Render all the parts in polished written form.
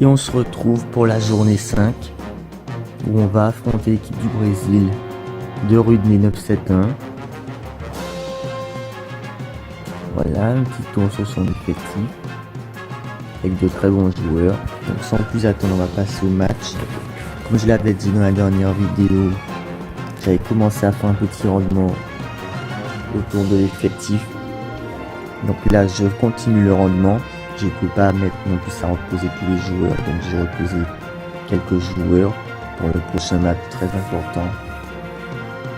Et on se retrouve pour la journée 5 où on va affronter l'équipe du Brésil de Rudney 971. Voilà, un petit tour sur son effectif avec de très bons joueurs. Donc sans plus attendre, on va passer au match. Comme je l'avais dit dans la dernière vidéo, j'avais commencé à faire un petit rendement autour de l'effectif. Donc là, je continue le rendement. Je ne peux pas mettre non plus à reposer tous les joueurs, donc j'ai reposé quelques joueurs pour le prochain match très important.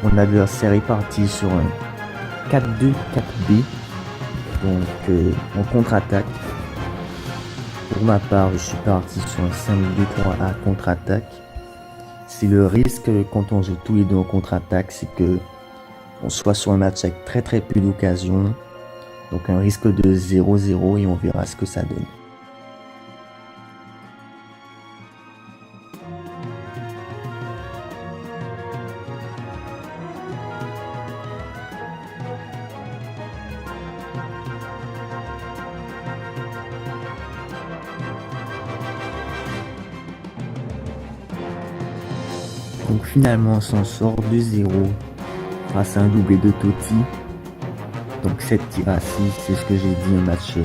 Mon adversaire est parti sur un 4-2-4B, donc en contre-attaque. Pour ma part, je suis parti sur un 5-2-3A contre-attaque. C'est le risque quand on joue tous les deux en contre-attaque, c'est que on soit sur un match avec très peu d'occasions. Donc un risque de 0-0 et on verra ce que ça donne. Donc finalement on s'en sort 2-0 grâce à un doublé de Totti. Donc 7 tirs à 6, c'est ce que j'ai dit, un match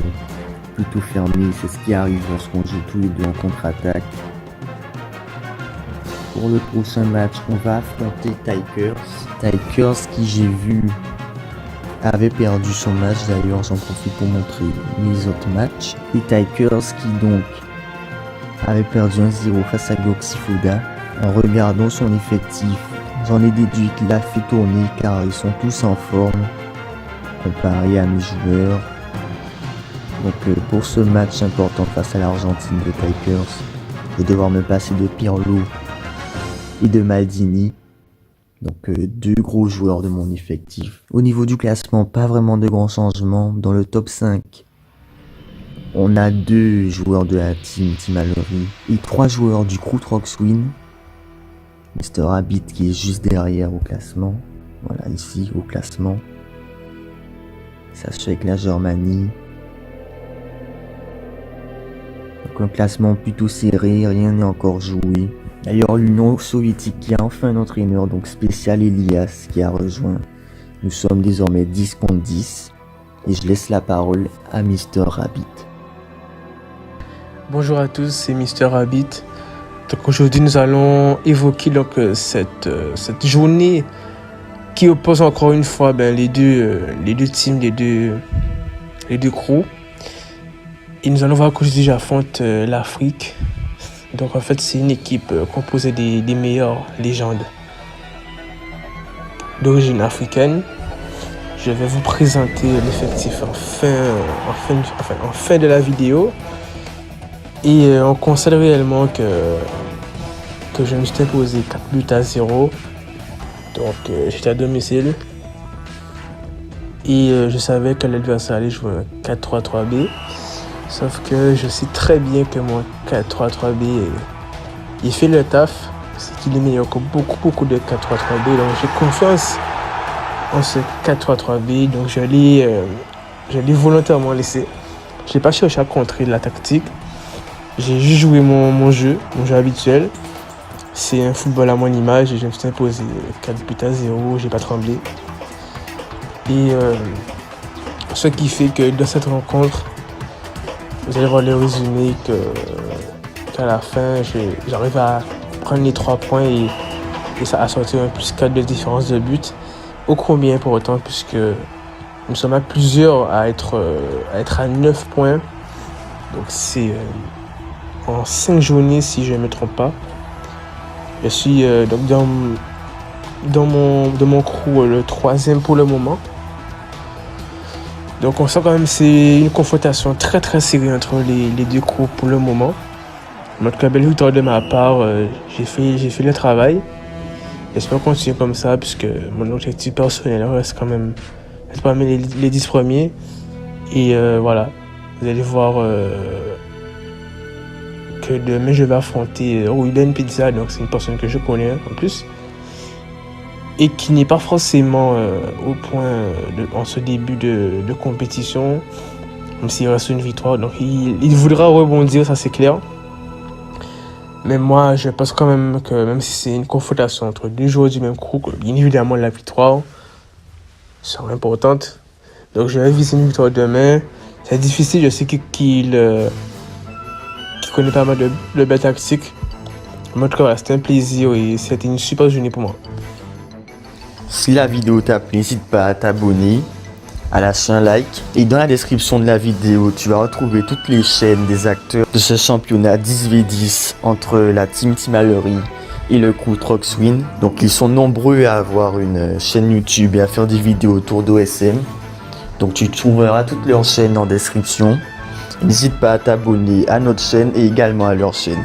plutôt fermé, c'est ce qui arrive lorsqu'on joue tous les deux en contre-attaque. Pour le prochain match, on va affronter Tigers. Tigers qui, j'ai vu, avait perdu son match, d'ailleurs j'en profite pour montrer mes autres matchs. Et Tigers qui donc avait perdu 1-0 face à Goxifuda. En regardant son effectif, j'en ai déduit qu'il a fait tourner car ils sont tous en forme comparé à mes joueurs. Donc pour ce match important face à l'Argentine de Tigers, je vais devoir me passer de Pirlo et de Maldini. Donc deux gros joueurs de mon effectif. Au niveau du classement, pas vraiment de grands changements. Dans le top 5, on a 2 joueurs de la team Mallory et 3 joueurs du Crew Troxwin. Mr. Rabbit qui est juste derrière au classement. Voilà, ici au classement. Ça se fait avec la Germanie. Donc un classement plutôt serré, rien n'est encore joué. D'ailleurs l'Union soviétique qui a enfin un entraîneur, donc spécial Elias qui a rejoint. Nous sommes désormais 10 contre 10. Et je laisse la parole à Mr. Rabbit. Bonjour à tous, c'est Mr. Rabbit. Donc aujourd'hui nous allons évoquer donc, cette journée qui oppose encore une fois les deux teams, les deux crews. Et nous allons voir qu'aujourd'hui j'affronte l'Afrique. Donc en fait c'est une équipe composée des meilleures légendes d'origine africaine. Je vais vous présenter l'effectif en fin de la vidéo. Et on constate réellement que je me suis imposé 4-0. Donc j'étais à domicile. Et je savais que l'adversaire allait jouer un 4-3-3B. Sauf que je sais très bien que mon 4-3-3B, il fait le taf. C'est qu'il est meilleur que beaucoup de 4-3-3B. Donc j'ai confiance en ce 4-3-3B. Donc je l'ai volontairement laissé. Je n'ai pas cherché à contrer la tactique. J'ai juste joué mon jeu habituel. C'est un football à mon image et je me suis imposé 4-0, j'ai pas tremblé. Et ce qui fait que dans cette rencontre, vous allez voir le résumé qu'à la fin, j'arrive à prendre les 3 points et ça a sorti un +4 de différence de but. Ô combien pour autant, puisque nous sommes à plusieurs à être à 9 points. Donc c'est en 5 journées si je ne me trompe pas. Je suis donc dans mon crew le 3e pour le moment. Donc on sent quand même c'est une confrontation très serrée entre les deux crews pour le moment. En tout cas, belle victoire de ma part, j'ai fait le travail. J'espère continuer comme ça puisque mon objectif personnel reste quand même d'être parmi les 10 premiers. Et voilà, vous allez voir que demain je vais affronter Ruben Pizza, donc c'est une personne que je connais en plus. Et qui n'est pas forcément au point en ce début de compétition, même s'il reste une victoire. Donc il voudra rebondir, ça c'est clair. Mais moi, je pense quand même que même si c'est une confrontation entre deux joueurs du même groupe, bien évidemment, la victoire sera importante. Donc, je vais viser une victoire demain. C'est difficile, je sais qu'il connaît pas mal de belles tactiques. Mais en tout cas, c'était un plaisir et c'était une super journée pour moi. Si la vidéo t'a plu, n'hésite pas à t'abonner, à lâcher un like. Et dans la description de la vidéo, tu vas retrouver toutes les chaînes des acteurs de ce championnat 10v10 entre la Team Mallory et le crew Troxwin. Donc ils sont nombreux à avoir une chaîne YouTube et à faire des vidéos autour d'OSM. Donc tu trouveras toutes leurs chaînes en description. N'hésite pas à t'abonner à notre chaîne et également à leur chaîne.